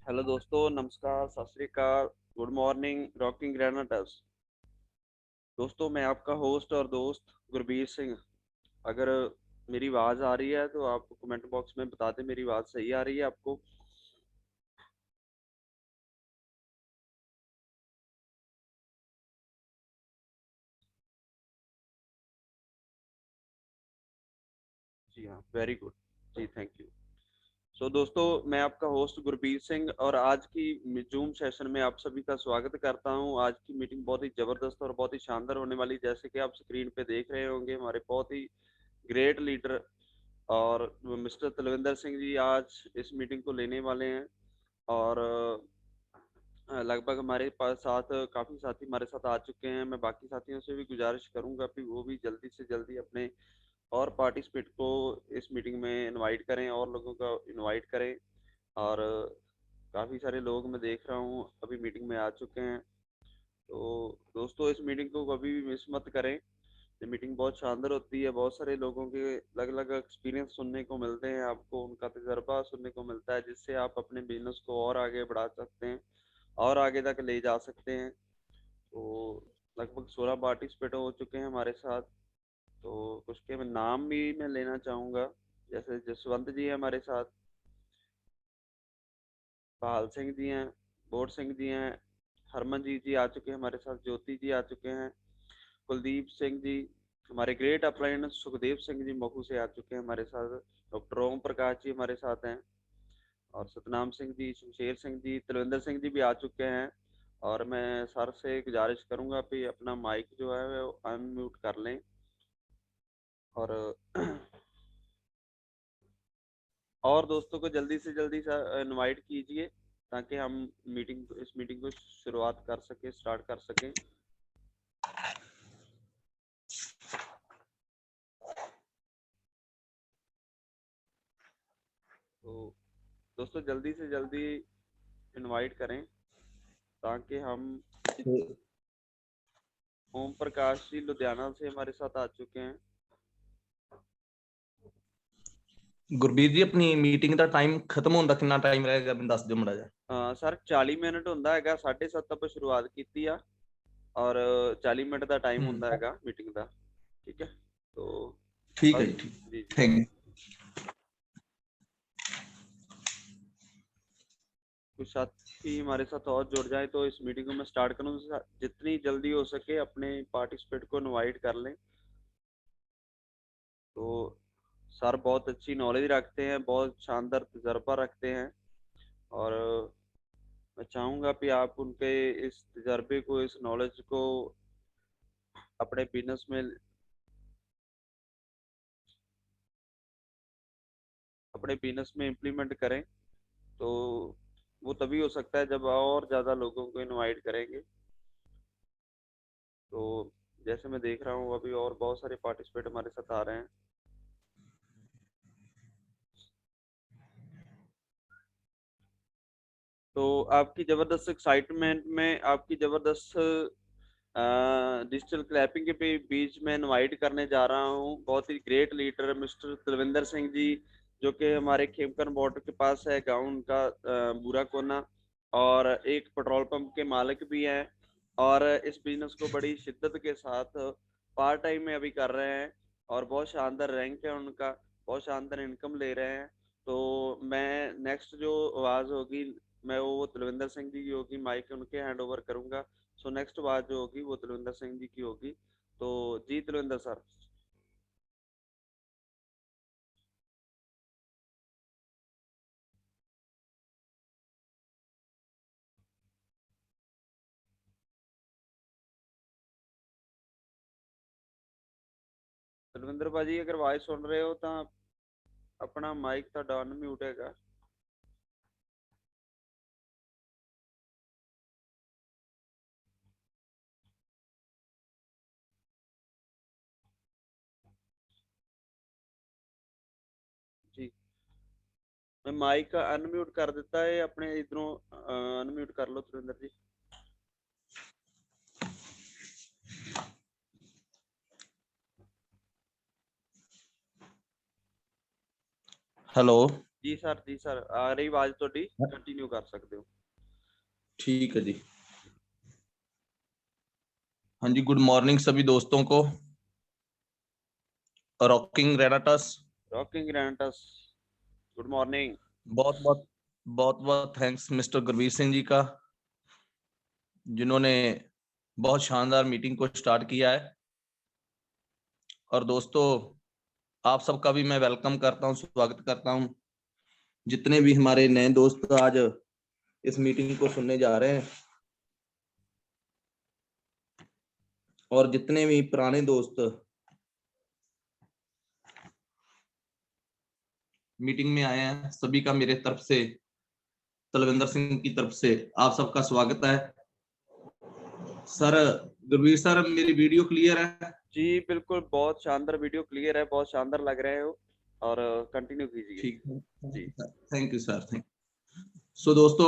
Hello दोस्तों, नमस्कार, सत श्री अकाल, गुड मॉर्निंग, रॉकिंग ग्रेनाटर्स। दोस्तों, मैं आपका होस्ट और दोस्त गुरबीर सिंह। अगर मेरी आवाज़ आ रही है तो आप कमेंट बॉक्स में बता दें मेरी आवाज़ सही आ रही है आपको। जी हाँ, वेरी गुड। जी, थैंक यू। सो दोस्तों, मैं आपका होस्ट गुरबीर सिंह और आज की जूम सेशन में आप सभी का स्वागत करता हूं। आज की मीटिंग बहुत ही ज़बरदस्त और बहुत ही शानदार होने वाली, जैसे कि आप स्क्रीन पे देख रहे होंगे। हमारे बहुत ही ग्रेट लीडर और मिस्टर तलविंदर सिंह जी आज इस मीटिंग को लेने वाले हैं। और लगभग हमारे पास साथ काफ़ी साथी हमारे साथ आ चुके हैं। मैं बाकी साथियों से भी गुजारिश करूंगा कि वो भी जल्दी से जल्दी अपने और पार्टिसिपेट को इस मीटिंग में इनवाइट करें और लोगों को इनवाइट करें। और काफ़ी सारे लोग मैं देख रहा हूँ अभी मीटिंग में आ चुके हैं। तो दोस्तों, इस मीटिंग को कभी भी मिस मत करें। ये मीटिंग बहुत शानदार होती है। बहुत सारे लोगों के अलग अलग एक्सपीरियंस सुनने को मिलते हैं, आपको उनका तजर्बा सुनने को मिलता है, जिससे आप अपने बिजनेस को और आगे बढ़ा सकते हैं और आगे तक ले जा सकते हैं। तो लगभग 16 पार्टिसिपेट हो चुके हैं हमारे साथ। तो कुछ के मैं नाम भी मैं लेना चाहूँगा। जैसे जसवंत जी हैं हमारे साथ, पाल सिंह जी हैं, बोर सिंह जी हैं, हरमनजीत जी आ चुके हैं हमारे साथ, ज्योति जी आ चुके हैं, कुलदीप सिंह जी, हमारे ग्रेट अपलाइन सुखदेव सिंह जी महू से आ चुके हैं हमारे साथ, डॉक्टर ओम प्रकाश जी हमारे साथ हैं, और सतनाम सिंह जी, शमशेर सिंह जी, तलविंदर सिंह जी भी आ चुके हैं। और मैं सर से गुजारिश करूंगा कि अपना माइक जो है वो अनम्यूट कर लें। और और दोस्तों को जल्दी से जल्दी इनवाइट कीजिए, ताकि हम इस मीटिंग को शुरुआत कर सकें, स्टार्ट कर सकें। तो दोस्तों, जल्दी से जल्दी इनवाइट करें ताकि हम ओम प्रकाश जी लुधियाना से हमारे साथ आ चुके हैं। गुरबीर जी, अपनी मीटिंग का टाइम खत्म होने तक कितना टाइम रहेगा, मैं दस दिਓ मड़ा जा। सर 40 मिनट ਹੁੰਦਾ ਹੈਗਾ, 7:30 ਆਪਾਂ ਸ਼ੁਰੂਆਤ ਕੀਤੀ ਆ और 40 मिनट ਦਾ टाइम ਹੁੰਦਾ ਹੈਗਾ मीटिंग ਦਾ। ठीक है, तो ठीक है बस। जी, ठीक। जी जी। Thank you. कुछ साथी हमारे साथ और जुड़ जाए तो इस मीटिंग को मैं स्टार्ट करूँ। जितनी जल्दी हो सके अपने पार्टिसिपेट को इनवाइट कर लें। तो सर बहुत अच्छी नॉलेज रखते हैं, बहुत शानदार तजर्बा रखते हैं। और मैं चाहूँगा कि आप उनके इस तजर्बे को, इस नॉलेज को अपने बिजनेस में, इम्प्लीमेंट करें। तो वो तभी हो सकता है जब और ज़्यादा लोगों को इनवाइट करेंगे। तो जैसे मैं देख रहा हूँ अभी और बहुत सारे पार्टिसिपेट हमारे साथ आ रहे हैं। तो आपकी ज़बरदस्त एक्साइटमेंट में, आपकी ज़बरदस्त डिजिटल क्लैपिंग के बीच में इनवाइट करने जा रहा हूँ बहुत ही great leader mister Talwinder Singh ji, जो कि हमारे खेमकरन बॉर्डर के पास है गाँव उनका, बूरा कोना, और एक पेट्रोल पंप के मालिक भी हैं। और इस बिजनेस को बड़ी शिद्दत के साथ पार्ट टाइम में अभी कर रहे हैं, और बहुत शानदार रैंक है उनका, बहुत शानदार इनकम ले रहे हैं। तो मैं नेक्स्ट जो आवाज़ होगी, मैं वो तलविंदर सिंह जी की होगी, माइक उनके हैंड ओवर करूंगा। सो नेक्स्ट बात जो होगी वो तलविंदर सिंह जी की होगी। तो जी तलविंदर सर। ਗੁਰਵਿੰਦਰ ਭਾਜੀ ਅਗਰ ਆਵਾਜ਼ ਸੁਣ ਰਹੇ ਹੋ ਤਾਂ ਆਪਣਾ ਮਾਈਕ ਤੁਹਾਡਾ ਅਨਮਿਊਟ ਹੈਗਾ। ਜੀ ਮੈਂ ਮਾਈਕ ਅਨਮਿਊਟ ਕਰ ਦਿੱਤਾ ਹੈ, ਆਪਣੇ ਇਧਰੋਂ ਅਨਮਿਊਟ ਕਰ ਲਓ ਸੁਰਿੰਦਰ ਜੀ। हेलो जी सर आ रही आवाज ਤੁਹਾਡੀ, ਕੰਟੀਨਿਊ ਕਰ ਸਕਦੇ ਹੋ। ठीक है जी। हाँ जी, गुड मॉर्निंग सभी दोस्तों को। Rocking Renatus, rocking Renatus, good morning. बहुत बहुत थैंक्स मिस्टर गुरबीर सिंह जी का, जिन्होंने बहुत शानदार मीटिंग को स्टार्ट किया है। और दोस्तों आप सबका भी मैं वेलकम करता हूं, स्वागत करता हूं। जितने भी हमारे नए दोस्त आज इस मीटिंग को सुनने जा रहे हैं और जितने भी पुराने दोस्त मीटिंग में आए हैं, सभी का मेरे तरफ से, तलविंदर सिंह की तरफ से आप सबका स्वागत है। सर गुरबीर सर, मेरी वीडियो क्लियर है? जी बिल्कुल, बहुत शानदार वीडियो क्लियर है, बहुत शानदार लग रहे हो और कंटिन्यू कीजिए। ठीक है जी, thank you sir, thank you. So दोस्तों,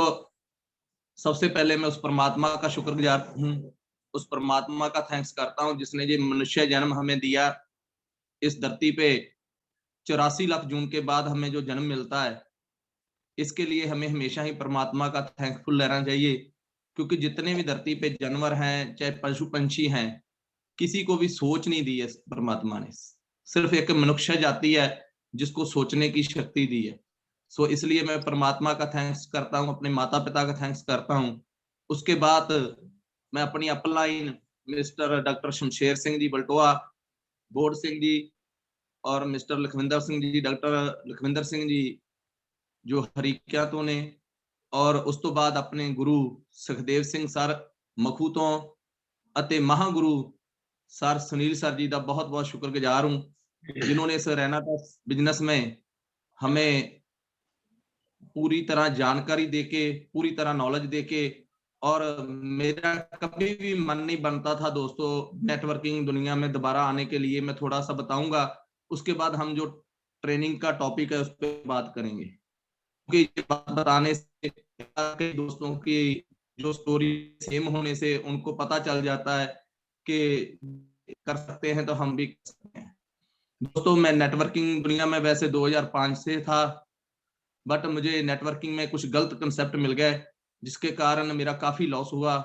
सबसे पहले मैं उस परमात्मा का शुक्रगुजार हूँ, उस परमात्मा का थैंक्स करता हूँ जिसने ये मनुष्य जन्म हमें दिया। इस धरती पे 84 लाख जून के बाद हमें जो जन्म मिलता है, इसके लिए हमें हमेशा ही परमात्मा का थैंकफुल रहना चाहिए, क्योंकि जितने भी धरती पे जानवर हैं, चाहे पशु पंछी हैं, किसी को भी सोच नहीं दी है परमात्मा ने। सिर्फ एक मनुष्य जाति है जिसको सोचने की शक्ति दी है। सो इसलिए मैं परमात्मा का थैंक्स करता हूँ, अपने माता पिता का थैंक्स करता हूँ। उसके बाद मैं अपनी upline mister doctor Shamsher Singh ji Baltoa, बोर्ड सिंह जी और मिस्टर लखविंदर सिंह जी, डॉक्टर लखविंदर सिंह जी जो हरीकियातों ने, और उस तो बाद अपने गुरु सुखदेव सिंह सर मखू तो ਅਤੇ महागुरु सर सुनील सर जी का बहुत बहुत शुक्रगुजार हूँ, जिन्होंने इस रेनाटस बिजनेस में हमें पूरी तरह जानकारी देके, पूरी तरह नॉलेज देके, और मेरा कभी भी मन नहीं बनता था दोस्तों नेटवर्किंग दुनिया में दोबारा आने के लिए। मैं थोड़ा सा बताऊंगा, उसके बाद हम जो ट्रेनिंग का टॉपिक है उस पर बात करेंगे, क्योंकि ये बात बताने से दोस्तों की जो स्टोरी सेम होने से उनको पता चल जाता है कि कर सकते हैं तो हम भी कर सकते हैं। दोस्तों मैं नेटवर्किंग दुनिया में वैसे 2005 से था, बट मुझे नेटवर्किंग में कुछ गलत कंसेप्ट मिल गए, जिसके कारण मेरा काफी लॉस हुआ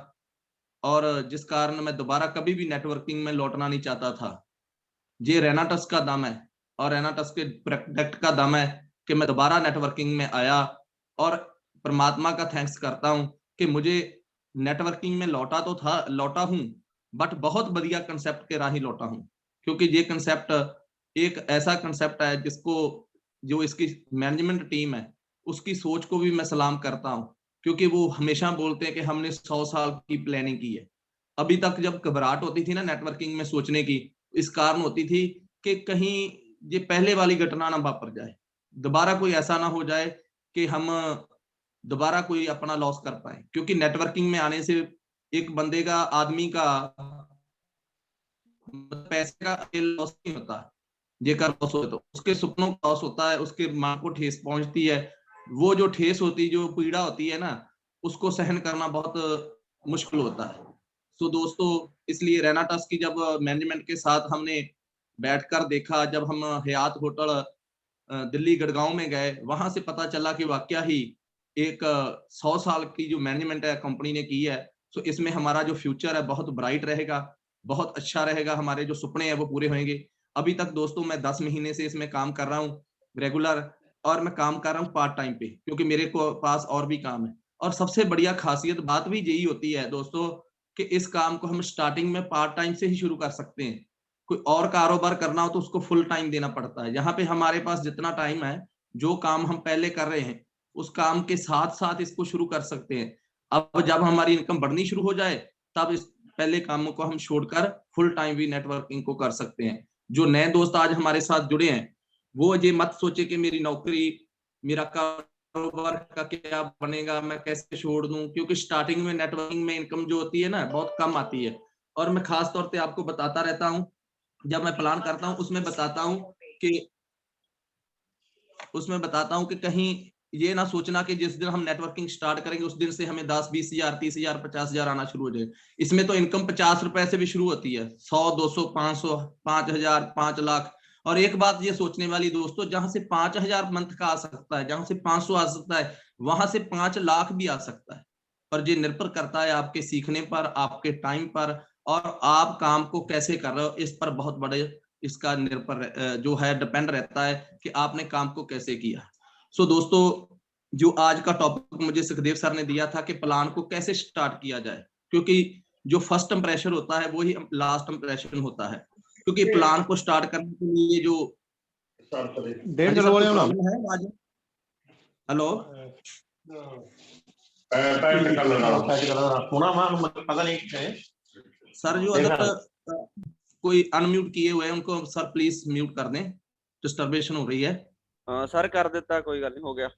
और जिस कारण मैं दोबारा कभी भी नेटवर्किंग में लौटना नहीं चाहता था। ये रेनाटस का दम है और रेनाटस के प्रोडक्ट का दम है कि मैं दोबारा नेटवर्किंग में आया, और परमात्मा का थैंक्स करता हूं कि मुझे नेटवर्किंग में लौटा हूं, बट बहुत बढ़िया कंसेप्ट के राही लौटा हूं, क्योंकि ये कंसेप्ट एक ऐसा कंसेप्ट है जिसको, जो इसकी मैनेजमेंट टीम है उसकी सोच को भी मैं सलाम करता हूं, क्योंकि वो हमेशा बोलते हैं कि हमने 100 साल की प्लानिंग की है। अभी तक जब घबराहट होती थी ना नेटवर्किंग में सोचने की, इस कारण होती थी कि कहीं ये पहले वाली घटना ना वापर जाए, दोबारा कोई ऐसा ना हो जाए कि हम दोबारा कोई अपना लॉस कर पाए। क्योंकि नेटवर्किंग में आने से एक बंदे का, आदमी का पैसे का लॉस नहीं होता, जेकर लॉस हो तो उसके सपनों का लॉस होता है, उसके मां को ठेस पहुंचती है। वो जो ठेस होती, जो पीड़ा होती है ना, उसको सहन करना बहुत मुश्किल होता है। तो दोस्तों इसलिए रेनाटस की जब मैनेजमेंट के साथ हमने बैठकर देखा, जब हम हयात होटल दिल्ली गड़गांव में गए, वहां से पता चला कि वाकया ही एक 100 साल की जो मैनेजमेंट है कंपनी ने की है। तो इसमें हमारा जो फ्यूचर है बहुत ब्राइट रहेगा, बहुत अच्छा रहेगा, हमारे जो सपने हैं वो पूरे होंगे। अभी तक दोस्तों मैं 10 महीने से इसमें काम कर रहा हूँ रेगुलर, और मैं काम कर रहा हूँ पार्ट टाइम पे, क्योंकि मेरे को पास और भी काम है। और सबसे बढ़िया खासियत बात भी यही होती है दोस्तों कि इस काम को हम स्टार्टिंग में पार्ट टाइम से ही शुरू कर सकते हैं। कोई और कारोबार करना हो तो उसको फुल टाइम देना पड़ता है। यहाँ पे हमारे पास जितना टाइम है, जो काम हम पहले कर रहे हैं उस काम के साथ साथ इसको शुरू कर सकते हैं। अब जब हमारी इनकम बढ़नी शुरू हो जाए, तब इस पहले कामों को हम छोड़कर फुल टाइम भी नेटवर्किंग को कर सकते हैं। जो नए दोस्त आज हमारे साथ जुड़े हैं वो ये मत सोचे कि मेरी नौकरी, मेरा कारोबार का क्या बनेगा, मैं कैसे छोड़ दूं, क्योंकि स्टार्टिंग में नेटवर्किंग में इनकम जो होती है ना बहुत कम आती है। और मैं खास तौर पे आपको बताता रहता हूँ, जब मैं प्लान करता हूँ उसमें बताता हूँ कि कहीं ये ना सोचना कि जिस दिन हम नेटवर्किंग स्टार्ट करेंगे उस दिन से हमें 10, 20 हजार, 30 हजार, 50 हजार आना शुरू हो जाए। इसमें तो इनकम 50 रुपए से भी शुरू होती है, 100, 200, 500, 5,000, 5 लाख। और एक बात ये सोचने वाली दोस्तों, जहां से 5,000 मंथ का आ सकता है, जहां से 500 आ सकता है, वहां से 5 लाख भी आ सकता है। पर ये निर्भर करता है आपके सीखने पर, आपके टाइम पर, और आप काम को कैसे कर रहे हो इस पर बहुत बड़े इसका निर्भर जो है डिपेंड रहता है कि आपने काम को कैसे किया। सो दोस्तों, जो आज का टॉपिक मुझे सुखदेव सर ने दिया था कि प्लान को कैसे स्टार्ट किया जाए, क्योंकि जो फर्स्ट इंप्रेशन होता है वही लास्ट इंप्रेशन होता है। क्योंकि प्लान को स्टार्ट करने के लिए जो प्रॉब्लम है आज, हेलो सर, जो अदर कोई अनम्यूट किए हुए हैं उनको सर प्लीज म्यूट कर दें, डिस्टर्बेशन हो रही है। सर कर देता, कोई गल नहीं, हो गया,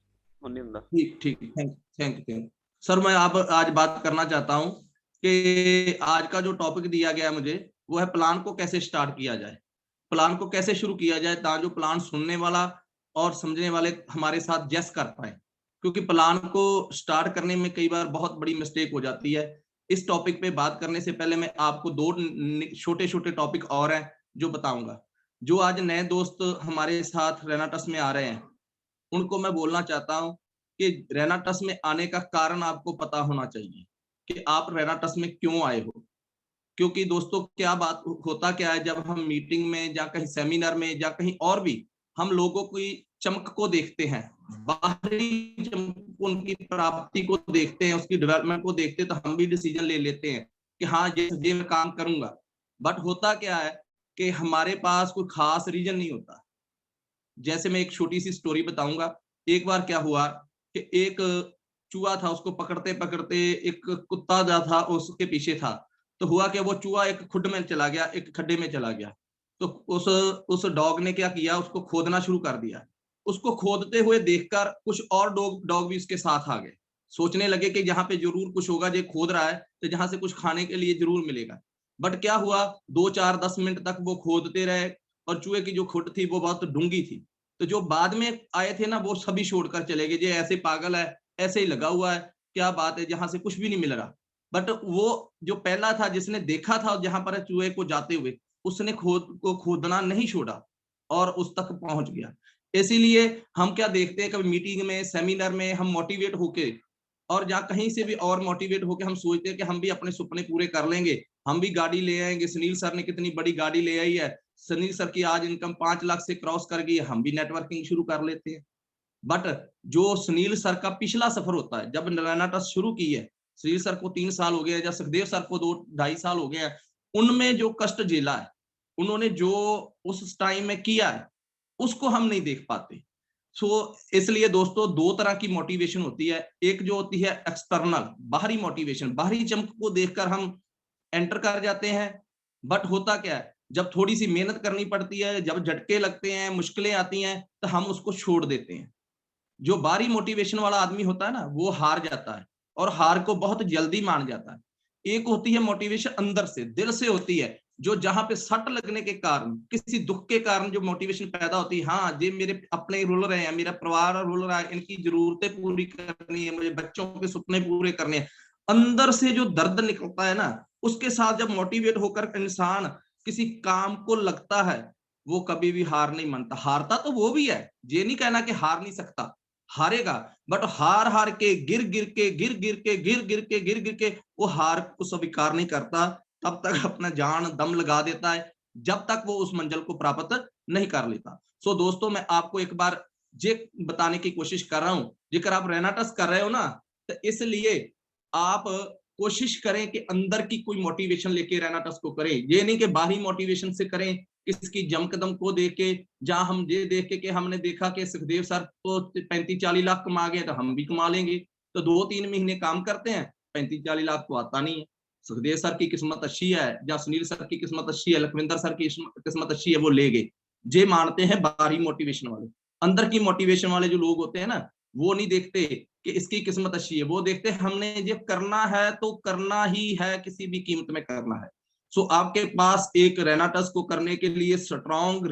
नहीं हुंदा। ठीक ठीक, थैंक यू सर। मैं आप आज बात करना चाहता हूं कि आज का जो टॉपिक दिया गया मुझे वो है प्लान को कैसे स्टार्ट किया जाए, प्लान को कैसे शुरू किया जाए ताकि जो प्लान सुनने वाला और समझने वाले हमारे साथ जस कर पाए। क्योंकि प्लान को स्टार्ट करने में कई बार बहुत बड़ी मिस्टेक हो जाती है। इस टॉपिक पे बात करने से पहले मैं आपको 2 छोटे छोटे टॉपिक और हैं जो बताऊंगा। जो आज नए दोस्त हमारे साथ रेनाटस में आ रहे हैं उनको मैं बोलना चाहता हूं कि रेनाटस में आने का कारण आपको पता होना चाहिए कि आप रेनाटस में क्यों आए हो। क्योंकि दोस्तों क्या बात होता क्या है, जब हम मीटिंग में या कहीं सेमिनार में या कहीं और भी हम लोगों की चमक को देखते हैं, बाहरी चमक, उनकी प्राप्ति को देखते हैं, उसकी डेवलपमेंट को देखते हैं, तो हम भी डिसीजन ले लेते हैं कि हाँ ये मैं काम करूंगा। बट होता क्या है कि हमारे पास कोई खास रीजन नहीं होता। जैसे मैं एक छोटी सी स्टोरी बताऊंगा। एक बार क्या हुआ कि एक चूहा था, उसको पकड़ते पकड़ते एक कुत्ता जो था उसके पीछे था। तो हुआ कि वो चूहा एक खुड में चला गया, एक खड्डे में चला गया। तो उस डॉग ने क्या किया, उसको खोदना शुरू कर दिया। उसको खोदते हुए देखकर कुछ और डॉग भी उसके साथ आ गए। सोचने लगे कि यहाँ पे जरूर कुछ होगा, जो खोद रहा है तो जहां से कुछ खाने के लिए जरूर मिलेगा। बट क्या हुआ, 2, 4, 10 मिनट तक वो खोदते रहे और चूहे की जो खुड थी वो बहुत डूंगी थी। तो जो बाद में आए थे ना वो सभी छोड़कर चले गए, ये ऐसे पागल है, ऐसे ही लगा हुआ है, क्या बात है, जहां से कुछ भी नहीं मिल रहा। बट वो जो पहला था जिसने देखा था जहां पर चूहे को जाते हुए, उसने खोदना नहीं छोड़ा और उस तक पहुंच गया। इसीलिए हम क्या देखते हैं, कभी मीटिंग में, सेमिनार में हम मोटिवेट होके और या कहीं से भी और मोटिवेट होके हम सोचते हैं कि हम भी अपने सपने पूरे कर लेंगे, हम भी गाड़ी ले आएंगे। सुनील सर ने कितनी बड़ी गाड़ी ले आई है, सुनील सर की आज इनकम 5 लाख से क्रॉस कर गई है, हम भी नेटवर्किंग शुरू कर लेते हैं। बट जो सुनील सर का पिछला सफर होता है, जब रेनाटस शुरू की है, सुनील सर को 3 साल हो गए, या सुखदेव सर को 2, 2.5 साल हो गए हैं, उनमें जो कष्ट झेला है, उन्होंने जो उस टाइम में किया है, उसको हम नहीं देख पाते। सो इसलिए दोस्तों 2 तरह की मोटिवेशन होती है। एक जो होती है एक्सटर्नल, बाहरी मोटिवेशन, बाहरी चमक को देखकर हम एंटर कर जाते हैं। बट होता क्या है, जब थोड़ी सी मेहनत करनी पड़ती है, जब झटके लगते हैं, मुश्किलें आती हैं, तो हम उसको छोड़ देते हैं। जो बाहरी मोटिवेशन वाला आदमी होता है ना, वो हार जाता है और हार को बहुत जल्दी मान जाता है। एक होती है मोटिवेशन अंदर से, दिल से होती है, जो जहां पे सट लगने के कारण, किसी दुख के कारण जो मोटिवेशन पैदा होती है, हाँ ये मेरे अपने रुल रहे हैं, मेरा परिवार रुल रहा है, इनकी जरूरतें पूरी करनी है, मुझे बच्चों के सपने पूरे करने हैं। अंदर से जो दर्द निकलता है ना, उसके साथ जब मोटिवेट होकर इंसान किसी काम को लगता है, वो कभी भी हार नहीं मानता। हारता तो वो भी है, ये नहीं कहना कि हार नहीं सकता, हारेगा, बट हार हार के, गिर गिर के, गिर गिर के वो हार को स्वीकार नहीं करता। तब तक अपना जान दम लगा देता है जब तक वो उस मंजिल को प्राप्त नहीं कर लेता। सो दोस्तों, मैं आपको एक बार ये बताने की कोशिश कर रहा हूं, जेकर आप रेनाटस कर रहे हो ना, तो इसलिए आप कोशिश करें कि अंदर की कोई मोटिवेशन लेके रेनाटस को करें। ये नहीं कि बाहरी मोटिवेशन से करें, किसकी जम कदम को देख के, जहां हम ये देख के कि हमने देखा कि सुखदेव सर तो 35-40 लाख कमा गए तो हम भी कमा लेंगे, तो 2-3 महीने काम करते हैं, 35-40 लाख तो आता नहीं है। सुखदेव सर की किस्मत अच्छी है या सुनील सर की किस्मत अच्छी है, लखविंदर सर की किस्मत अच्छी है, वो ले गए। जे मानते हैं बाहरी मोटिवेशन वाले, अंदर की मोटिवेशन वाले जो लोग होते हैं ना, वो नहीं देखते कि इसकी किस्मत अच्छी है, वो देखते हैं हमने ये करना है तो करना ही है, किसी भी कीमत में करना है। सो आपके पास एक रेनाटस को करने के लिए स्ट्रॉन्ग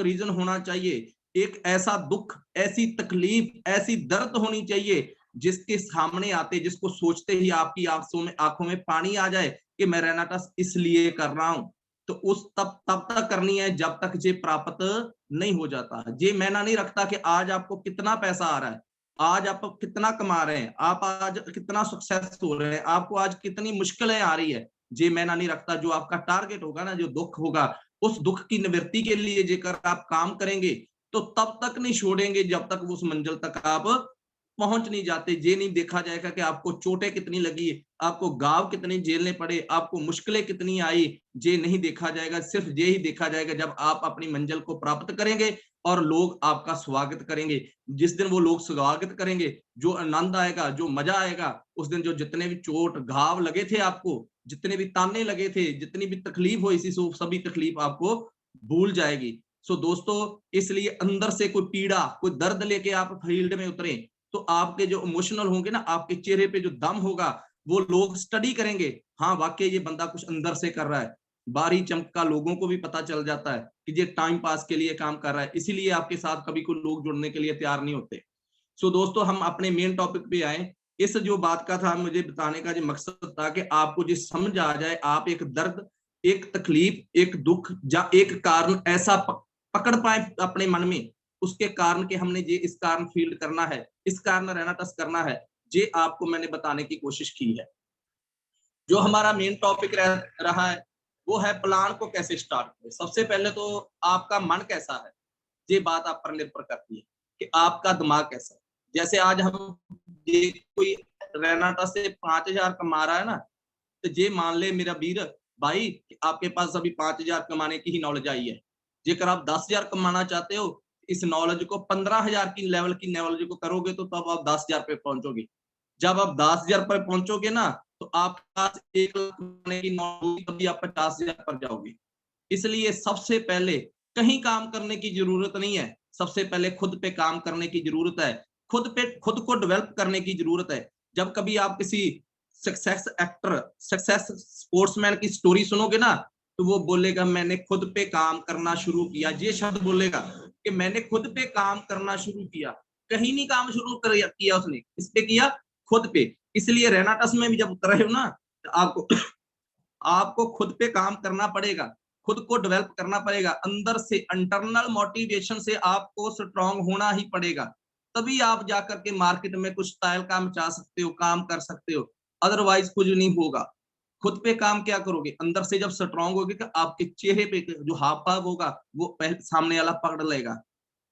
रीजन होना चाहिए। एक ऐसा दुख, ऐसी तकलीफ, ऐसी दर्द होनी चाहिए जिसके सामने आते, जिसको सोचते ही आपकी आंखों में पानी आ जाए कि मैं रेनाटस इसलिए कर रहा हूं। तो उस तब तक करनी है जब तक ये प्राप्त नहीं हो जाता। ये मैंने नहीं रखता कि आज आपको कितना पैसा आ रहा है, आज आप कितना कमा रहे हैं, आप आज कितना सक्सेस हो रहे हैं, आपको आज कितनी मुश्किलें आ रही है, ये मैंने नहीं रखता। जो आपका टारगेट होगा ना, जो दुख होगा, उस दुख की निवृत्ति के लिए जेकर आप काम करेंगे तो तब तक नहीं छोड़ेंगे जब तक उस मंजिल तक आप पहुंच नहीं जाते। ये नहीं देखा जाएगा कि आपको चोटें कितनी लगी, आपको गांव कितने झेलने पड़े, आपको मुश्किलें कितनी आई, ये नहीं देखा जाएगा। सिर्फ ये ही देखा जाएगा जब आप अपनी मंजिल को प्राप्त करेंगे और लोग आपका स्वागत करेंगे। जिस दिन वो लोग स्वागत करेंगे, जो आनंद आएगा, जो मजा आएगा, उस दिन जो जितने भी चोट घाव लगे थे आपको, जितने भी ताने लगे थे, जितनी भी तकलीफ हुई थी, सभी तकलीफ आपको भूल जाएगी। सो दोस्तों, इसलिए अंदर से कोई पीड़ा, कोई दर्द लेके आप फील्ड में उतरे तो आपके जो इमोशनल होंगे ना, आपके चेहरे पे जो दम होगा, वो लोग स्टडी करेंगे, हाँ वाकई ये बंदा कुछ अंदर से कर रहा है। बारी चमक का लोगों को भी पता चल जाता है कि ये टाइम पास के लिए काम कर रहा है, इसीलिए आपके साथ कभी कोई लोग जुड़ने के लिए तैयार नहीं होते। सो दोस्तों, हम अपने मेन टॉपिक पे आए। इस जो बात का था, मुझे बताने का जो मकसद था कि आपको जो समझ आ जाए, आप एक दर्द, एक तकलीफ, एक दुख या एक कारण ऐसा पकड़ पाए अपने मन में, उसके कारण के हमने ये इस कारण फील्ड करना है, इस कारण रेनाटस करना है, ये आपको मैंने बताने की कोशिश की है। जो हमारा मेन टॉपिक रहा है वो है प्लान को कैसे स्टार्ट करें। सबसे पहले तो आपका मन कैसा है, ये बात आप पर निर्भर करती है कि आपका दिमाग कैसा है। जैसे आज हम ये कोई रेनाटस से 5,000 कमा रहा है ना, तो ये मान ले मेरा वीर भाई कि आपके पास अभी 5,000 कमाने की ही नॉलेज आई है। जेकर आप 10,000 कमाना चाहते हो, इस नॉलेज को 15,000 की लेवल की नॉलेज को करोगे तो तब आप 10,000 पे पहुंचोगे। जब आप 10,000 पर पहुंचोगे ना, तो आपके पास 1 लाख कमाने की नॉलेज, तभी आप 50,000 पर जाओगे। इसलिए सबसे पहले कहीं काम करने की जरूरत नहीं है, सबसे पहले खुद पे काम करने की जरूरत है, खुद को डेवलप करने की जरूरत है। जब कभी आप किसी सक्सेस एक्टर, सक्सेस स्पोर्ट्समैन की स्टोरी सुनोगे ना, तो वो बोलेगा मैंने खुद पे काम करना शुरू किया, ये शब्द बोलेगा कि मैंने खुद पे काम करना शुरू किया। कहीं नहीं काम शुरू किया उसने, इस पे किया, खुद पे। इसलिए रेनाटस में भी जब उतर रहे हो ना, तो आपको खुद पे काम करना पड़ेगा, खुद को डेवलप करना पड़ेगा, अंदर से इंटरनल मोटिवेशन से आपको स्ट्रांग होना ही पड़ेगा। तभी आप जाकर के मार्केट में कुछ तहलका मचा सकते हो, काम कर सकते हो, अदरवाइज कुछ नहीं होगा। खुद पे काम क्या करोगे, अंदर से जब स्ट्रांग होगे कि आपके चेहरे पे जो हाव भाव होगा वो पहले सामने वाला पकड़ लेगा,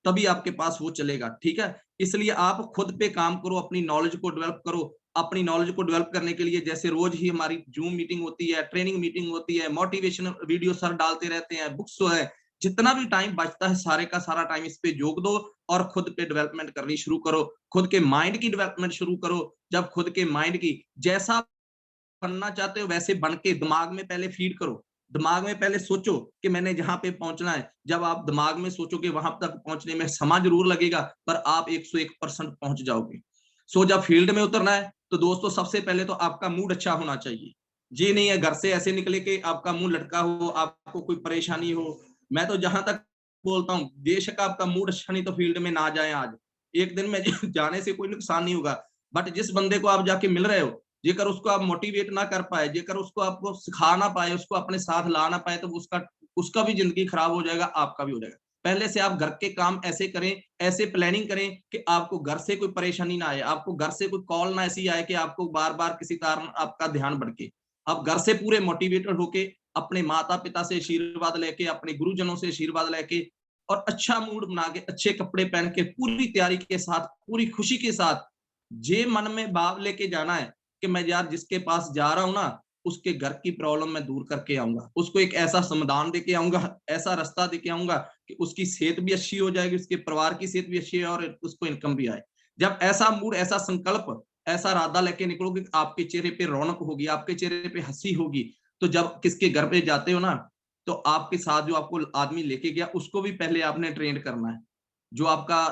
तभी आपके पास वो चलेगा। ठीक है, इसलिए आप खुद पे काम करो, अपनी नॉलेज को डेवलप करो। अपनी नॉलेज को डेवलप करने के लिए जैसे रोज ही हमारी जूम मीटिंग होती है, ट्रेनिंग मीटिंग होती है, मोटिवेशनल वीडियो सर डालते रहते हैं, बुक्स है, जितना भी टाइम बचता है सारे का सारा टाइम इस पे जोक दो और खुद पे डेवलपमेंट करनी शुरू करो। खुद के माइंड की डेवलपमेंट शुरू करो। जब खुद के माइंड की जैसा बनना चाहते हो वैसे बन के दिमाग में पहले फीड करो, दिमाग में पहले सोचो कि मैंने जहां पे पहुंचना है। जब आप दिमाग में सोचोगे वहां तक पहुंचने में समय जरूर लगेगा, पर आप 101% पहुंच जाओगे। सो जब फील्ड में उतरना है तो दोस्तों सबसे पहले तो आपका मूड अच्छा होना चाहिए। ये नहीं है घर से ऐसे निकले कि आपका मुंह लटका हो, आपको कोई परेशानी हो। मैं तो जहां तक बोलता हूँ, बेशक आपका मूड अच्छा नहीं तो फील्ड में ना जाए आज, एक दिन में जाने से कोई नुकसान नहीं होगा। बट जिस बंदे को आप जाके मिल रहे हो, जेकर उसको आप मोटिवेट ना कर पाए, जेकर उसको आपको सिखा ना पाए, उसको अपने साथ ला ना पाए, तो उसका भी जिंदगी खराब हो जाएगा, आपका भी हो जाएगा। पहले से आप घर के काम ऐसे करें, ऐसे प्लानिंग करें कि आपको घर से कोई परेशानी ना आए, आपको घर से कोई कॉल ना ऐसी आए कि आपको बार बार किसी कारण आपका ध्यान भटके। आप घर से पूरे मोटिवेटेड होके अपने माता पिता से आशीर्वाद लेके, अपने गुरुजनों से आशीर्वाद लेके और अच्छा मूड बना के, अच्छे कपड़े पहन के, पूरी तैयारी के साथ, पूरी खुशी के साथ जे मन में भाव लेके जाना है कि मैं यार जिसके पास जा रहा हूं ना, उसके घर की प्रॉब्लम मैं दूर करके आऊंगा, उसको एक ऐसा समाधान देके आऊंगा, ऐसा रास्ता देके आऊंगा कि उसकी सेहत भी अच्छी हो जाएगी, उसके परिवार की सेहत भी अच्छी है और उसको इनकम भी आए। जब ऐसा मूड, ऐसा संकल्प, ऐसा इरादा लेके निकलोगे कि आपके चेहरे पे रौनक होगी, आपके चेहरे पे हंसी होगी, तो जब किसके घर पे जाते हो ना, तो आपके साथ जो आपको आदमी लेके गया उसको भी पहले आपने ट्रेन करना है। जो आपका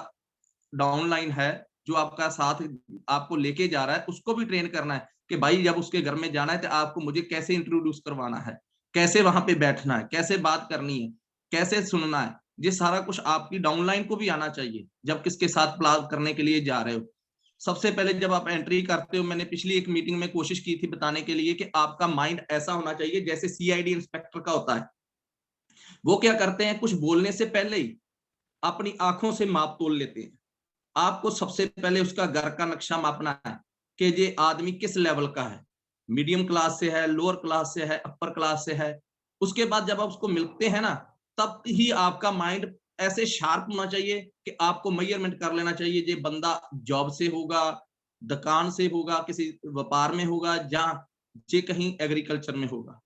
डाउनलाइन है, जो आपका साथ आपको लेके जा रहा है, उसको भी ट्रेन करना है कि भाई जब उसके घर में जाना है तो आपको मुझे कैसे इंट्रोड्यूस करवाना है, कैसे वहां पे बैठना है, कैसे बात करनी है, कैसे सुनना है। ये सारा कुछ आपकी डाउनलाइन को भी आना चाहिए जब किसके साथ प्लान करने के लिए जा रहे हो। सबसे पहले जब आप एंट्री करते हो, मैंने पिछली एक मीटिंग में कोशिश की थी बताने के लिए कि आपका माइंड ऐसा होना चाहिए जैसे सीआईडी इंस्पेक्टर का होता है। वो क्या करते हैं, कुछ बोलने से पहले ही अपनी आंखों से माप तोल लेते हैं। आपको सबसे पहले उसका घर का नक्शा मापना है कि ये आदमी किस लेवल का है, मीडियम क्लास से है, लोअर क्लास से है, अपर क्लास से है। उसके बाद जब आप उसको मिलते हैं ना, तब ही आपका माइंड ऐसे शार्प होना चाहिए कि आपको मेजरमेंट कर लेना चाहिए ये बंदा जॉब से होगा, दुकान से होगा, किसी व्यापार में होगा, या ये कहीं एग्रीकल्चर में होगा।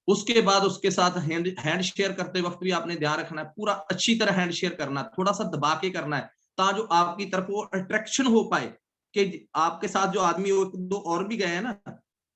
उसके बाद उसके साथ हैंड शेयर करते वक्त भी आपने ध्यान रखना है, पूरा अच्छी तरह हैंड शेयर करना है, थोड़ा सा दबा के करना है, ताकि जो आपकी तरफ वो अट्रैक्शन हो पाए कि आपके साथ जो आदमी एक दो और भी गए हैं ना,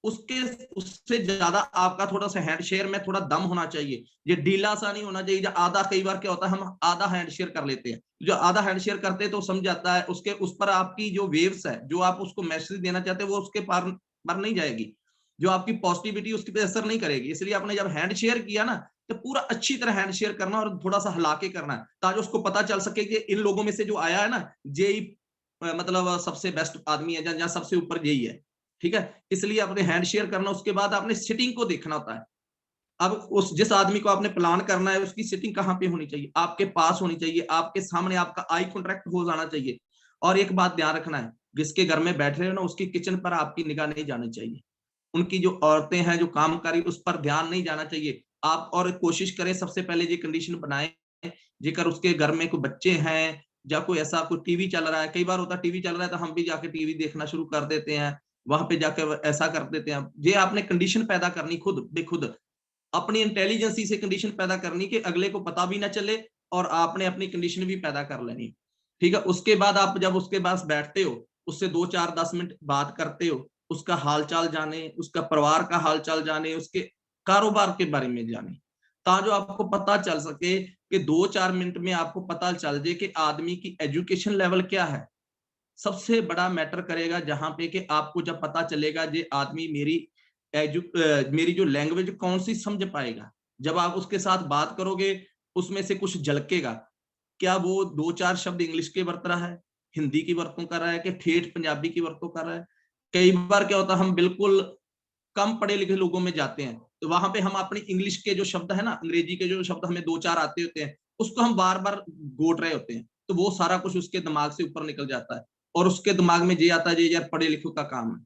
उसके उससे ज्यादा आपका थोड़ा सा हैंड शेयर में थोड़ा दम होना चाहिए। ये ढीला सा नहीं होना चाहिए। जो आधा, कई बार क्या होता है हम आधा हैंड शेयर कर लेते हैं, जो आधा हैंड शेयर करते हैं तो समझ जाता है उसके उस पर आपकी जो वेव्स है, जो आप उसको मैसेज देना चाहते हैं, वो उसके पार नहीं जाएगी, जो आपकी पॉजिटिविटी उसके पे असर नहीं करेगी। इसलिए आपने जब हैंड शेयर किया ना, तो पूरा अच्छी तरह हैंड शेयर करना और थोड़ा सा हिला के करना है, ताकि उसको पता चल सके कि इन लोगों में से जो आया है ना, जेई मतलब सबसे बेस्ट आदमी है, जहां सबसे ऊपर यही है। ठीक है, इसलिए आपने हैंड शेयर करना। उसके बाद आपने सिटिंग को देखना होता है। अब उस जिस आदमी को आपने प्लान करना है, उसकी सिटिंग कहाँ पे होनी चाहिए, आपके पास होनी चाहिए, आपके सामने, आपका आई कॉन्ट्रैक्ट हो जाना चाहिए। और एक बात ध्यान रखना है, जिसके घर में बैठ रहे हो ना, उसकी किचन पर आपकी निगाह नहीं जानी चाहिए। उनकी जो औरतें हैं, जो काम कर रही, उस पर ध्यान नहीं जाना चाहिए। आप और कोशिश करें, सबसे पहले ये कंडीशन बनाए, जेकर उसके घर में कोई बच्चे हैं या कोई ऐसा कोई टीवी चल रहा है। कई बार होता है टीवी चल रहा है तो हम भी जाके टीवी देखना शुरू कर देते हैं, वहां पे जाके ऐसा कर देते हैं। ये आपने कंडीशन पैदा करनी खुद बेखुद, अपनी इंटेलिजेंसी से कंडीशन पैदा करनी कि अगले को पता भी ना चले, और आपने अपनी कंडीशन भी पैदा कर लेनी। ठीक है, उसके बाद आप जब उसके पास बैठते हो, उससे 2-4-10 मिनट बात करते हो, उसका हालचाल जाने, उसका परिवार का हालचाल जाने, उसके कारोबार के बारे में जाने, ताकि आपको पता चल सके कि 2-4 मिनट में आपको पता चल जाए कि आदमी की एजुकेशन लेवल क्या है। सबसे बड़ा मैटर करेगा जहां पे कि आपको जब पता चलेगा ये आदमी मेरी जो लैंग्वेज कौन सी समझ पाएगा। जब आप उसके साथ बात करोगे, उसमें से कुछ झलकेगा। क्या वो 2-4 शब्द इंग्लिश के बरत रहा है, हिंदी की बरतों कर रहा है, कि ठेठ पंजाबी की बरतों कर रहा है। कई बार क्या होता है, हम बिल्कुल कम पढ़े लिखे लोगों में जाते हैं, तो वहां पे हम अपनी इंग्लिश के जो शब्द है ना, अंग्रेजी के जो शब्द हमें 2-4 आते होते हैं, उसको हम बार बार गोट रहे होते हैं, तो वो सारा कुछ उसके दिमाग से ऊपर निकल जाता है। और उसके दिमाग में ये आता है ये यार पढ़े लिखों का काम है,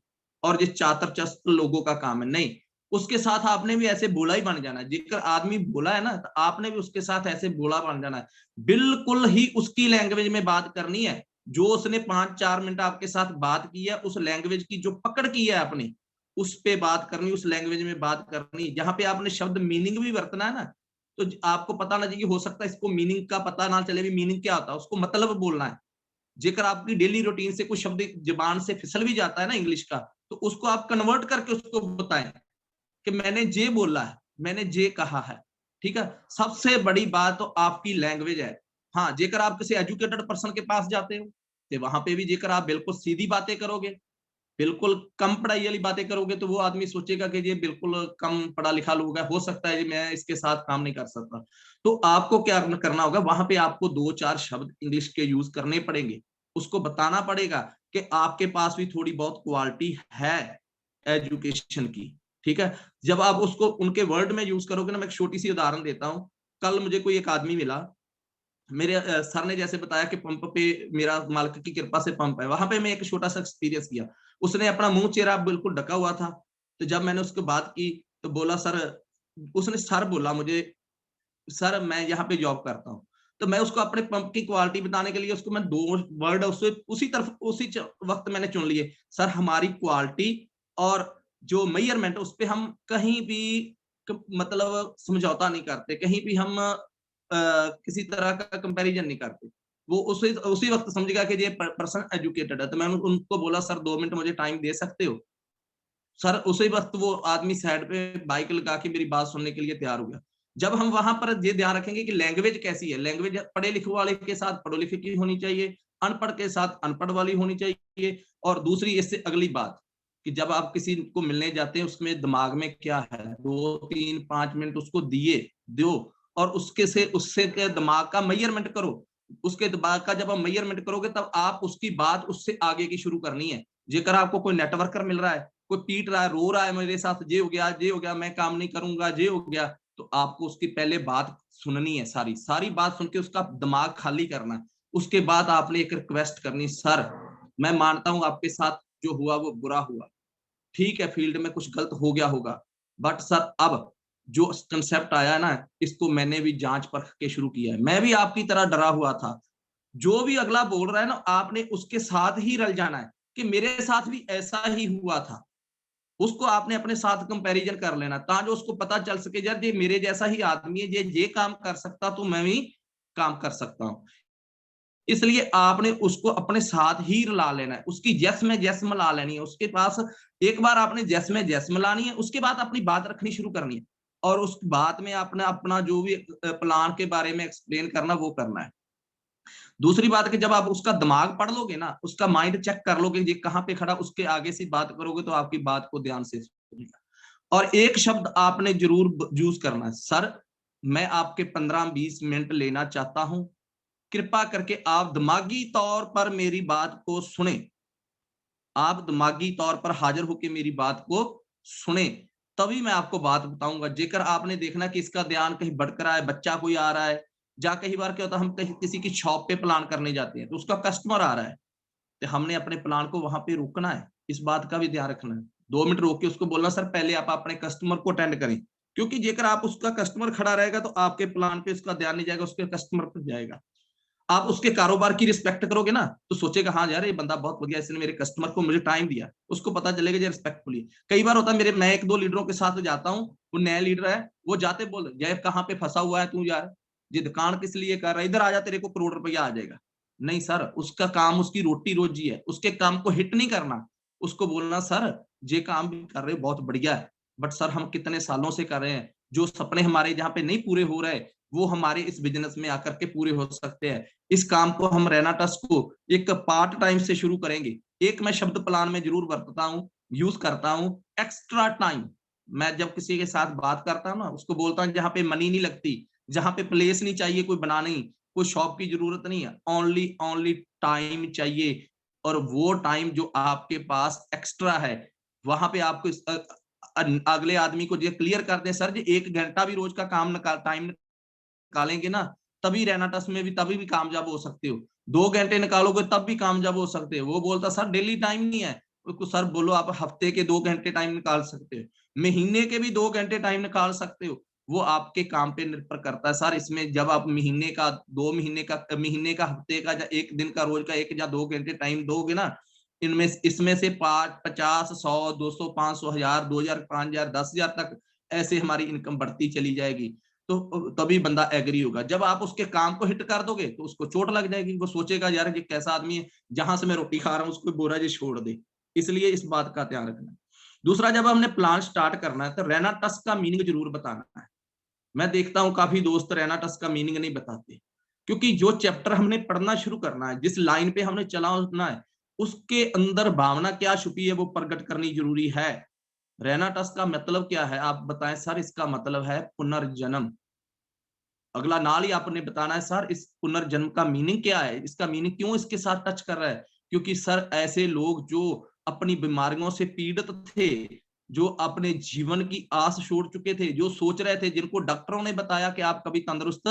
और ये चातर चस्त लोगों का काम है। नहीं, उसके साथ आपने भी ऐसे बोला ही बन जाना है। जेकर आदमी बोला है ना, तो आपने भी उसके साथ ऐसे बोला बन जाना है। बिल्कुल ही उसकी लैंग्वेज में बात करनी है, जो उसने 5-4 मिनट आपके साथ बात की है, उस लैंग्वेज की जो पकड़ की है आपने, उस पे बात करनी, उस लैंग्वेज में बात करनी। जहां पे आपने शब्द मीनिंग भी बरतना है ना, तो आपको पता ना चाहिए, हो सकता है इसको मीनिंग का पता ना चले भी, मीनिंग क्या होता है, उसको मतलब बोलना है। जेकर आपकी डेली रूटीन से कुछ शब्द जुबान से फिसल भी जाता है ना इंग्लिश का, तो उसको आप कन्वर्ट करके उसको बताएं कि मैंने जे बोला है, मैंने जे कहा है। ठीक है, सबसे बड़ी बात तो आपकी लैंग्वेज है। हाँ, जेकर आप किसी एजुकेटेड पर्सन के पास जाते हो, तो वहां पे भी जेकर आप बिल्कुल सीधी बातें करोगे, बिल्कुल कम पढ़ाई वाली बातें करोगे, तो वो आदमी सोचेगा कि ये बिल्कुल कम पढ़ा लिखा लोग है, हो सकता है मैं इसके साथ काम नहीं कर सकता। तो आपको क्या करना होगा, वहां पे आपको 2-4 शब्द इंग्लिश के यूज करने पड़ेंगे। उसको बताना पड़ेगा कि आपके पास भी थोड़ी बहुत क्वालिटी है एजुकेशन की। ठीक है, जब आप उसको उनके वर्ड में यूज करोगे ना, मैं एक छोटी सी उदाहरण देता हूँ। कल मुझे कोई एक आदमी मिला, मेरे सर ने जैसे बताया कि पंप पे, मेरा मालिक की कृपा से पंप है, वहां पे मैं एक छोटा सा एक्सपीरियंस किया। उसने अपना मुंह चेहरा बिल्कुल ढका हुआ था, तो जब मैंने उसको बात की, तो बोला सर, उसने सर बोला मुझे, सर मैं यहाँ पे जॉब करता हूँ। तो मैं उसको अपने पंप की क्वालिटी बताने के लिए उसको मैं 2 वर्ड उससे उसी वक्त मैंने चुन लिए। सर, हमारी क्वालिटी और जो मेजरमेंट, उस पे हम कहीं भी मतलब समझौता नहीं करते, कहीं भी हम किसी तरह का कंपैरिजन नहीं करते। वो उसी वक्त समझ गया कि ये पर्सन एजुकेटेड है। तो मैंने उनको बोला सर 2 मिनट मुझे टाइम दे सकते हो? सर उसी वक्त वो आदमी साइड पे बाइक लगा के मेरी बात सुनने के लिए तैयार हो गया। जब हम वहां पर ये ध्यान रखेंगे कि लैंग्वेज कैसी है, लैंग्वेज पढ़े लिखे वाले के साथ पढ़े लिखे की होनी चाहिए, अनपढ़ के साथ अनपढ़ वाली होनी चाहिए। और दूसरी इससे अगली बात कि जब आप किसी को मिलने जाते हैं उसमें दिमाग में क्या है, 2 3 5 मिनट उसको दो और उससे दिमाग का मेजरमेंट करो। उसके दिमाग का जब आप मेजरमेंट करोगे तब आप उसकी बात उससे आगे की शुरू करनी है। जेकर आपको कोई नेटवर्कर मिल रहा है, कोई पीट रहा है, रो रहा है, मेरे साथ ये हो गया, मैं काम नहीं करूंगा, ये हो गया, तो आपको उसकी पहले बात सुननी है, सारी सारी बात सुन के उसका दिमाग खाली करना है। उसके बाद आपने एक रिक्वेस्ट करनी, सर मैं मानता हूं आपके साथ जो हुआ वो बुरा हुआ, ठीक है, फील्ड में कुछ गलत हो गया होगा, बट सर अब जो कंसेप्ट आया है ना, इसको मैंने भी जांच परख के शुरू किया है। मैं भी आपकी तरह डरा हुआ था। जो भी अगला बोल रहा है ना, आपने उसके साथ ही रल जाना है कि मेरे साथ भी ऐसा ही हुआ था। उसको आपने अपने साथ कंपैरिजन कर लेना ताकि उसको पता चल सके यार ये मेरे जैसा ही आदमी है, ये काम कर सकता तो मैं भी काम कर सकता हूं। इसलिए आपने उसको अपने साथ ही रला लेना है, उसकी जैस में जैस मिला लेनी है। उसके पास एक बार आपने जैस में जैस मिलानी है, उसके बाद अपनी बात रखनी शुरू करनी है और उस बात में आपने अपना जो भी प्लान के बारे में एक्सप्लेन करना वो करना है। दूसरी बात कि जब आप उसका दिमाग पढ़ लोगे ना, उसका माइंड चेक कर लोगे ये कहाँ पे खड़ा, उसके आगे से बात करोगे तो आपकी बात को ध्यान से सुनेगा। और एक शब्द आपने जरूर यूज करना है, सर मैं आपके 15-20 मिनट लेना चाहता हूं, कृपा करके आप दिमागी तौर पर मेरी बात को सुने। आप दिमागी तौर पर हाजिर होकर मेरी बात को सुने, तभी मैं आपको बात बताऊंगा। जेकर आपने देखना कि इसका ध्यान कहीं भटक रहा है, बच्चा कोई आ रहा है, जा कई बार क्या होता है हम कहीं किसी की शॉप पे प्लान करने जाते हैं तो उसका कस्टमर आ रहा है, तो हमने अपने प्लान को वहां पे रोकना है, इस बात का भी ध्यान रखना है। 2 मिनट रोक के उसको बोलना, सर पहले आप अपने कस्टमर को अटेंड करें, क्योंकि जेकर आप उसका कस्टमर खड़ा रहेगा तो आपके प्लान पे उसका ध्यान नहीं जाएगा, उसके कस्टमर पर जाएगा। आप उसके कारोबार की रिस्पेक्ट करोगे ना तो सोचेगा हाँ यार ये बंदा बहुत बढ़िया, इसने मेरे कस्टमर को मुझे टाइम दिया, उसको पता चलेगा ये रिस्पेक्टफुली। कई बार होता है मेरे, मैं 1-2 लीडरों के साथ जाता हूँ, वो नया लीडर है, वो जाते बोल यार कहाँ पे फंसा हुआ है तू यार, ये दुकान किस लिए कर रहा है, इधर आ जा तेरे को करोड़ रुपया आ जाएगा। नहीं सर, उसका काम उसकी रोटी रोजी है, उसके काम को हिट नहीं करना। उसको बोलना सर ये काम भी कर रहे हो बहुत बढ़िया है, बट सर हम कितने सालों से कर रहे हैं, जो सपने हमारे जहाँ पे नहीं पूरे हो रहे वो हमारे इस बिजनेस में आकर के पूरे हो सकते हैं। इस काम को हम रेनाटस को एक पार्ट टाइम से शुरू करेंगे। एक मैं शब्द प्लान में जरूर बरतता हूँ, यूज करता हूँ, एक्स्ट्रा टाइम। मैं जब किसी के साथ बात करता हूँ ना, उसको बोलता हूँ जहाँ पे मनी नहीं लगती, जहाँ पे प्लेस नहीं चाहिए कोई बनाने, कोई शॉप की जरूरत नहीं है, ओनली टाइम चाहिए। और वो टाइम जो आपके पास एक्स्ट्रा है वहां पे आपको अगले आदमी को ये क्लियर कर दें, सर जी 1 घंटा भी रोज का काम टाइम निकालेंगे ना तभी रेनाटस में भी तभी भी कामयाब हो सकते हो। 2 घंटे निकालोगे तब भी कामयाब हो सकते हो। वो बोलता सर डेली टाइम नहीं है, उसको सर बोलो आप हफ्ते के 2 घंटे टाइम निकाल सकते हो, महीने के भी 2 घंटे टाइम निकाल सकते हो। वो आपके काम पे निर्भर करता है सर। इसमें जब आप महीने का 2 महीने का हफ्ते का या 1 दिन का रोज का 1 या 2 घंटे टाइम दोगे ना, इनमें इसमें से 50, 100, 200, 500, 1000, 2000, 5000, 10,000 तक ऐसे हमारी इनकम बढ़ती चली जाएगी। तो तभी बंदा एग्री होगा। जब आप उसके काम को हिट कर दोगे तो उसको चोट लग जाएगी, वो सोचेगा यार ये कैसा आदमी है, जहां से मैं रोटी खा रहा हूँ उसको बोरा जी छोड़ दे। इसलिए इस बात का ध्यान रखना। दूसरा, जब हमने प्लान स्टार्ट करना है तो रेनाटस का मीनिंग जरूर बताना है। मैं देखता हूँ काफी दोस्त रेनाटस का मीनिंग नहीं बताते, क्योंकि जो चैप्टर हमने पढ़ना शुरू करना है, जिस लाइन पे हमने चलाना है, उसके अंदर भावना क्या छुपी है वो प्रकट करनी जरूरी है। रेनाटस का मतलब क्या है आप बताएं सर? इसका मतलब है पुनर्जन्म। अगला नाल ही आपने बताना है सर इस पुनर्जन्म का मीनिंग क्या है, इसका मीनिंग क्यों इसके साथ टच कर रहा है। क्योंकि सर ऐसे लोग जो अपनी बीमारियों से पीड़ित थे, जो अपने जीवन की आस छोड़ चुके थे, जो सोच रहे थे, जिनको डॉक्टरों ने बताया कि आप कभी तंदुरुस्त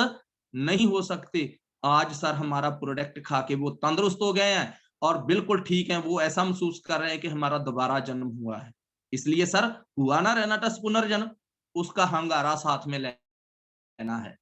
नहीं हो सकते, आज सर हमारा प्रोडक्ट खा के वो तंदुरुस्त हो गए हैं और बिल्कुल ठीक है। वो ऐसा महसूस कर रहे हैं कि हमारा दोबारा जन्म हुआ है। इसलिए सर हुआ ना रेनाटस पुनर्जन्म, उसका हंगारा साथ में लेना है।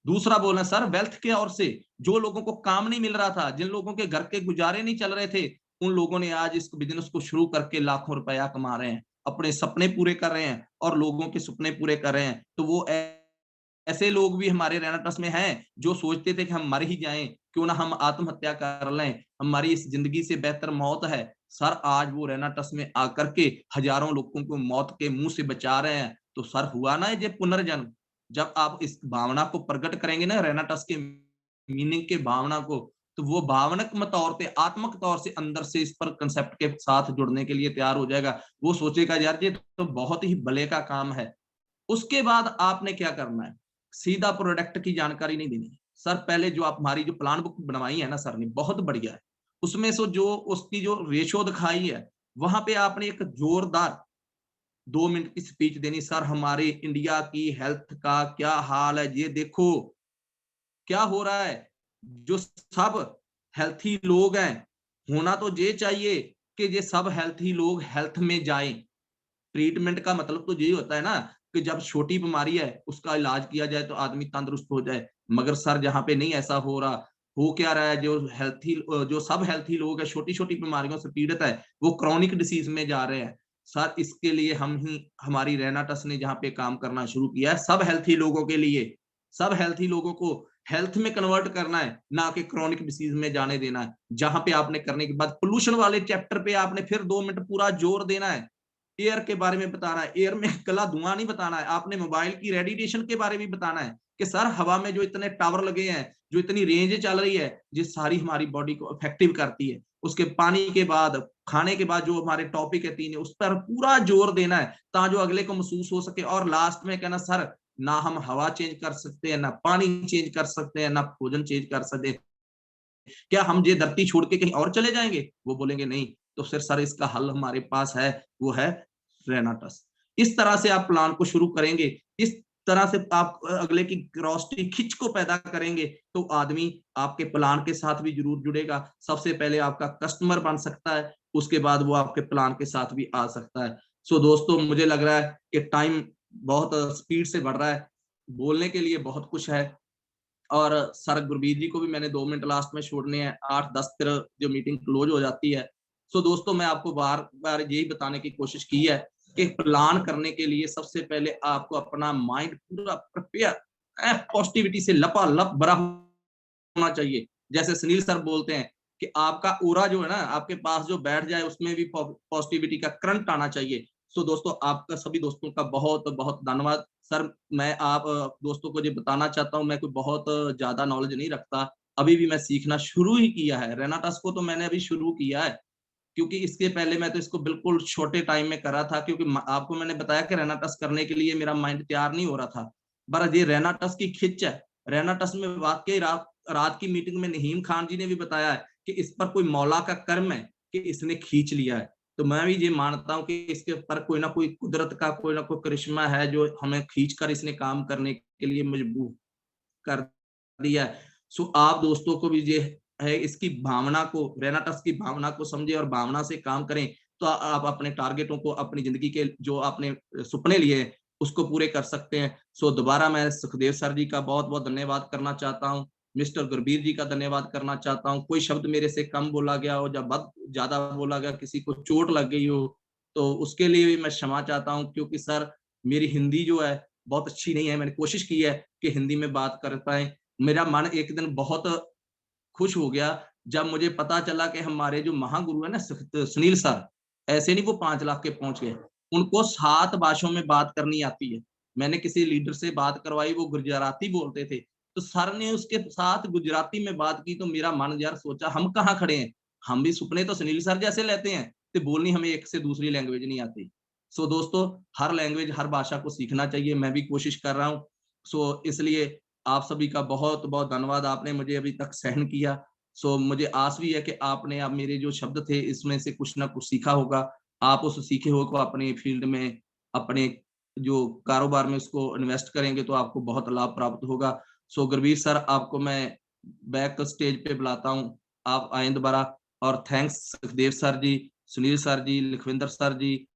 दूसरा बोलना सर वेल्थ के ओर से, जो लोगों को काम नहीं मिल रहा था, जिन लोगों के घर के गुजारे नहीं चल रहे थे, उन लोगों ने आज इस बिजनेस को शुरू करके लाखों रुपया कमा रहे हैं, अपने सपने पूरे कर रहे हैं और लोगों के सपने पूरे कर रहे हैं। तो वो ऐसे लोग भी हमारे रेनाटस में हैं जो सोचते थे कि हम मर ही जाएं, क्यों ना हम आत्महत्या कर लें, हमारी इस जिंदगी से बेहतर मौत है। सर आज वो रैना ट्रस्ट में आकर के हजारों लोगों को मौत के मुंह से बचा रहे हैं, तो सर हुआ ना ये पुनर्जन्म। जब आप इस भावना को प्रकट करेंगे ना, रैना ट्रस्ट के मीनिंग के भावना को, तो वो भावनात्मक तौर पे, आत्मक तौर से अंदर से इस पर कंसेप्ट के साथ जुड़ने के लिए तैयार हो जाएगा। वो सोचेगा यार ये तो बहुत ही भले का काम है। उसके बाद आपने क्या करना है, सीधा प्रोडक्ट की जानकारी नहीं देनी सर। पहले जो आप हमारी जो प्लान बुक बनवाई है ना सर ने, बहुत बढ़िया है। उसमें से जो उसकी जो रेशो दिखाई है, वहां पे आपने एक जोरदार 2 मिनट की स्पीच देनी। सर हमारे इंडिया की हेल्थ का क्या हाल है, ये देखो क्या हो रहा है। जो सब हेल्थी लोग हैं, होना तो ये चाहिए कि ये सब हेल्थी लोग हेल्थ में जाएं। ट्रीटमेंट का मतलब तो यही होता है ना कि जब छोटी बीमारी है उसका इलाज किया जाए तो आदमी तंदुरुस्त हो जाए। मगर सर जहाँ पे नहीं ऐसा हो रहा, हो क्या रहा है, जो सब हेल्थी लोग है छोटी छोटी बीमारियों से पीड़ित है, वो क्रॉनिक डिसीज में जा रहे हैं। सर इसके लिए हम ही, हमारी रैना ट्रस्ट ने जहाँ पे काम करना शुरू किया है, सब हेल्थी लोगों के लिए, सब हेल्थी लोगों को हेल्थ में कन्वर्ट करना है, ना कि क्रॉनिक डिसीज में जाने देना है। जहां पे आपने करने के बाद पोल्यूशन वाले चैप्टर पे आपने फिर 2 मिनट पूरा जोर देना है। एयर के बारे में बताना है, एयर में कला धुआं नहीं बताना है, आपने मोबाइल की रेडिएशन के बारे में बताना है कि सर हवा में जो इतने टावर लगे हैं, जो इतनी रेंज चल रही है, ये सारी हमारी बॉडी को इफेक्टिव करती है। उसके पानी के बाद, खाने के बाद जो हमारे टॉपिक है 3, उस पर पूरा जोर देना है ताकि जो अगले को महसूस हो सके। और लास्ट में कहना सर, ना हम हवा चेंज कर सकते हैं, ना पानी चेंज कर सकते हैं, ना भोजन चेंज कर सकते हैं, क्या हम ये धरती छोड़ के कहीं और चले जाएंगे? वो बोलेंगे नहीं। तो फिर सर इसका हल हमारे पास है, वो है रैना ट्रस्ट। इस तरह से आप प्लान को शुरू करेंगे, इस तरह से आप अगले की क्यूरियोसिटी खिंच को पैदा करेंगे, तो आदमी आपके प्लान के साथ भी जरूर जुड़ेगा। सबसे पहले आपका कस्टमर बन सकता है, उसके बाद वो आपके प्लान के साथ भी आ सकता है। सो दोस्तों मुझे लग रहा है कि टाइम बहुत स्पीड से बढ़ रहा है, बोलने के लिए बहुत कुछ है। और सर गुरबीर जी को भी मैंने 2 मिनट लास्ट में छोड़ने हैं, 8-10 फिर जो मीटिंग क्लोज हो जाती है। सो दोस्तों मैं आपको बार बार यही बताने की कोशिश की है कि प्लान करने के लिए सबसे पहले आपको अपना माइंड पूरा प्रिपेयर, पॉजिटिविटी से लपालप भरा होना चाहिए। जैसे सुनील सर बोलते हैं कि आपका ओरा जो है ना, आपके पास जो बैठ जाए उसमें भी पॉजिटिविटी का करंट आना चाहिए। सो दोस्तों आपका सभी दोस्तों का बहुत बहुत धन्यवाद। सर मैं आप दोस्तों को ये बताना चाहता हूँ, मैं कोई बहुत ज्यादा नॉलेज नहीं रखता, अभी भी मैं सीखना शुरू ही किया है। रैना ट्रस्ट को तो मैंने अभी शुरू किया है, क्योंकि इसके पहले मैं तो इसको बिल्कुल छोटे टाइम में करा था, क्योंकि आपको मैंने बताया कि रैना ट्रस्ट करने के लिए मेरा माइंड तैयार नहीं हो रहा था। पर ये रैना ट्रस्ट की खिंच है। रैना ट्रस्ट में वाकई रात की मीटिंग में नहीम खान जी ने भी बताया है कि इस पर कोई मौला का कर्म है कि इसने खींच लिया है। तो मैं भी ये मानता हूँ कि इसके ऊपर कोई ना कोई कुदरत का कोई ना कोई करिश्मा है जो हमें खींच कर इसने काम करने के लिए मजबूर कर दिया है। सो आप दोस्तों को भी ये है, इसकी भावना को, रैना ट्रस्ट की भावना को समझे और भावना से काम करें, तो आप अपने टारगेटों को, अपनी जिंदगी के जो आपने सपने लिए उसको पूरे कर सकते हैं। सो दोबारा मैं सुखदेव सर जी का बहुत बहुत धन्यवाद करना चाहता हूँ, मिस्टर गुरबीर जी का धन्यवाद करना चाहता हूँ। कोई शब्द मेरे से कम बोला गया हो, जब बहुत ज्यादा बोला गया, किसी को चोट लग गई हो, तो उसके लिए भी मैं क्षमा चाहता हूँ, क्योंकि सर मेरी हिंदी जो है बहुत अच्छी नहीं है। मैंने कोशिश की है कि हिंदी में बात कर पाए। मेरा मन एक दिन बहुत खुश हो गया जब मुझे पता चला कि हमारे जो महागुरु है ना सुनील सर, ऐसे नहीं वो 5 लाख के पहुंच गए, उनको 7 भाषाओं में बात करनी आती है। मैंने किसी लीडर से बात करवाई, वो गुजराती बोलते थे, तो सर ने उसके साथ गुजराती में बात की, तो मेरा मन यार सोचा हम कहाँ खड़े हैं, हम भी सुपने तो सुनील सर जैसे लेते हैं, तो बोलनी हमें एक से दूसरी लैंग्वेज नहीं आती। सो दोस्तों हर लैंग्वेज, हर भाषा को सीखना चाहिए, मैं भी कोशिश कर रहा हूँ। सो इसलिए आप सभी का बहुत बहुत धन्यवाद, आपने मुझे अभी तक सहन किया। सो मुझे आस भी है कि आपने अब मेरे जो शब्द थे इसमें से कुछ ना कुछ सीखा होगा। आप उस सीखे हुए को अपने फील्ड में, अपने जो कारोबार में उसको इन्वेस्ट करेंगे तो आपको बहुत लाभ प्राप्त होगा। सो गुरबीर सर आपको मैं बैक स्टेज पे बुलाता हूँ, आप आए दोबारा। और थैंक्स सुखदेव सर जी, सुनील सर जी, लखविंदर सर जी,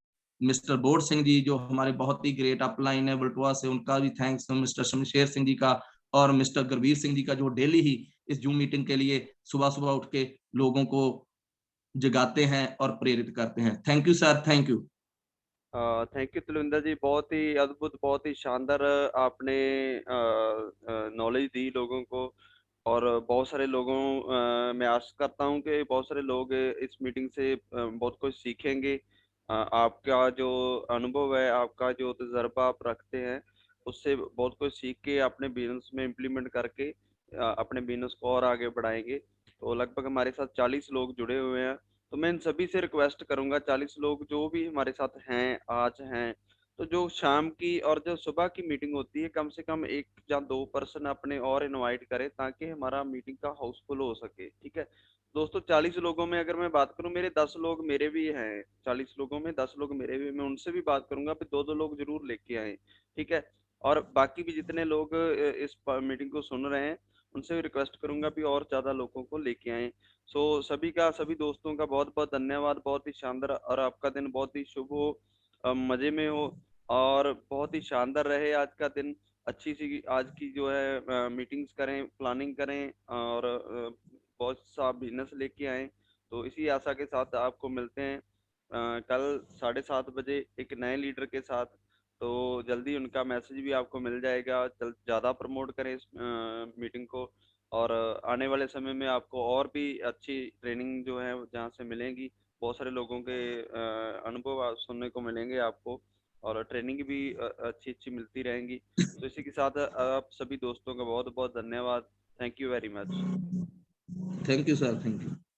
मिस्टर बोर्ड सिंह जी जो हमारे बहुत ही ग्रेट अपलाइन है बल्टुआ से, उनका भी थैंक्स, मिस्टर शमशेर सिंह जी का, और मिस्टर गुरबीर सिंह जी का जो डेली ही इस जूम मीटिंग के लिए सुबह सुबह उठ के लोगों को जगाते हैं और प्रेरित करते हैं। Thank you sir, thank you. Thank you Talwinder ji, बहुत ही अद्भुत, बहुत ही शानदार आपने नॉलेज दी लोगों को। और बहुत सारे लोगों मैं आशा करता हूँ कि बहुत सारे लोग इस मीटिंग से बहुत कुछ सीखेंगे। आपका जो अनुभव है, आपका जो तजर्बा आप रखते हैं, उससे बहुत कुछ सीख के अपने बिजनेस में इम्प्लीमेंट करके अपने बिजनेस को और आगे बढ़ाएंगे। तो लगभग हमारे साथ 40 लोग जुड़े हुए हैं। तो मैं इन सभी से रिक्वेस्ट करूंगा, 40 लोग जो भी हमारे साथ हैं आज हैं, तो जो शाम की और जो सुबह की मीटिंग होती है, कम से कम 1 या 2 पर्सन अपने और इनवाइट करें ताकि हमारा मीटिंग का हाउसफुल हो सके। ठीक है दोस्तों, 40 लोगों में अगर मैं बात करूं, मेरे 10 लोग मेरे भी हैं, 40 लोगों में 10 लोग मेरे भी, मैं उनसे भी बात करूंगा कि 2-2 लोग जरूर लेके आए। ठीक है, और बाकी भी जितने लोग इस मीटिंग को सुन रहे हैं, उनसे भी रिक्वेस्ट करूंगा भी और ज्यादा लोगों को लेके आए। सो सभी दोस्तों का बहुत बहुत धन्यवाद, बहुत ही शानदार, और आपका दिन बहुत ही शुभ हो, मजे में हो, और बहुत ही शानदार रहे आज का दिन। अच्छी सी आज की जो है मीटिंग्स करें, प्लानिंग करें, और बहुत सा बिजनेस लेके आए। तो इसी आशा के साथ आपको मिलते हैं कल 7:30 बजे एक नए लीडर के साथ। तो जल्दी उनका मैसेज भी आपको मिल जाएगा। ज़्यादा प्रमोट करें इस मीटिंग को, और आने वाले समय में आपको और भी अच्छी ट्रेनिंग जो है जहाँ से मिलेंगी, बहुत सारे लोगों के अनुभव सुनने को मिलेंगे आपको, और ट्रेनिंग भी अच्छी अच्छी मिलती रहेंगी। तो इसी के साथ आप सभी दोस्तों का बहुत बहुत धन्यवाद। Thank you very much. Thank you sir, thank you.